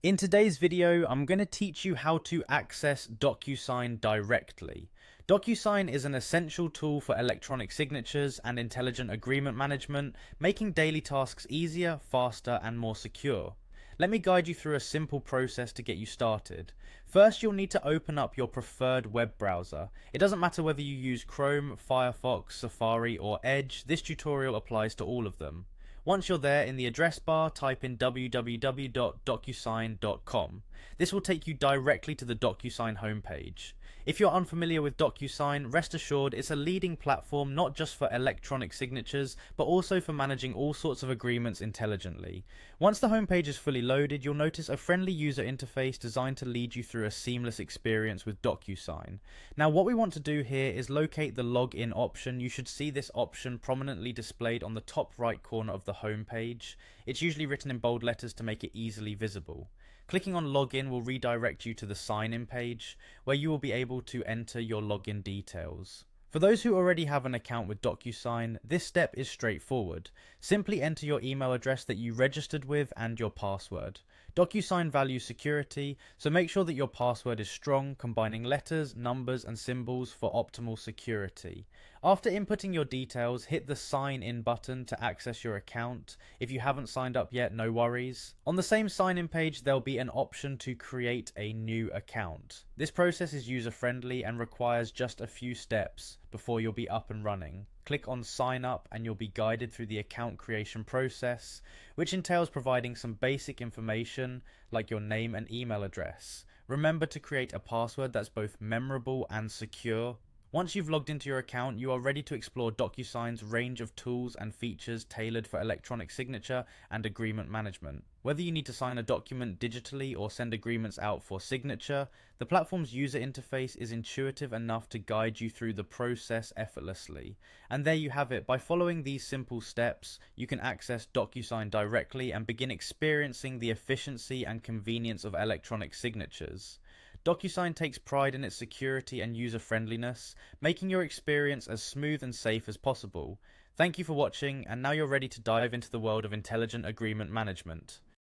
In today's video, I'm going to teach you how to access Docusign directly. Docusign is an essential tool for electronic signatures and intelligent agreement management, making daily tasks easier, faster, and more secure. Let me guide you through a simple process to get you started. First, you'll need to open up your preferred web browser. It doesn't matter whether you use Chrome, Firefox, Safari, or Edge, this tutorial applies to all of them. Once you're there, in the address bar, type in www.docusign.com. This will take you directly to the Docusign homepage. If you're unfamiliar with Docusign, rest assured it's a leading platform not just for electronic signatures, but also for managing all sorts of agreements intelligently. Once the homepage is fully loaded, you'll notice a friendly user interface designed to lead you through a seamless experience with Docusign. Now, what we want to do here is locate the login option. You should see this option prominently displayed on the top right corner of the homepage. It's usually written in bold letters to make it easily visible. Clicking on login will redirect you to the sign in page, where you will be able to enter your login details. For those who already have an account with Docusign, this step is straightforward. Simply enter your email address that you registered with and your password. Docusign values security, so make sure that your password is strong, combining letters, numbers, and symbols for optimal security. After inputting your details, hit the sign in button to access your account. If you haven't signed up yet, no worries. On the same sign in page, there'll be an option to create a new account. This process is user friendly and requires just a few steps before you'll be up and running. Click on sign up and you'll be guided through the account creation process, which entails providing some basic information like your name and email address. Remember to create a password that's both memorable and secure. Once you've logged into your account, you are ready to explore Docusign's range of tools and features tailored for electronic signature and agreement management. Whether you need to sign a document digitally or send agreements out for signature, the platform's user interface is intuitive enough to guide you through the process effortlessly. And there you have it. By following these simple steps, you can access Docusign directly and begin experiencing the efficiency and convenience of electronic signatures. Docusign takes pride in its security and user-friendliness, making your experience as smooth and safe as possible. Thank you for watching, and now you're ready to dive into the world of intelligent agreement management.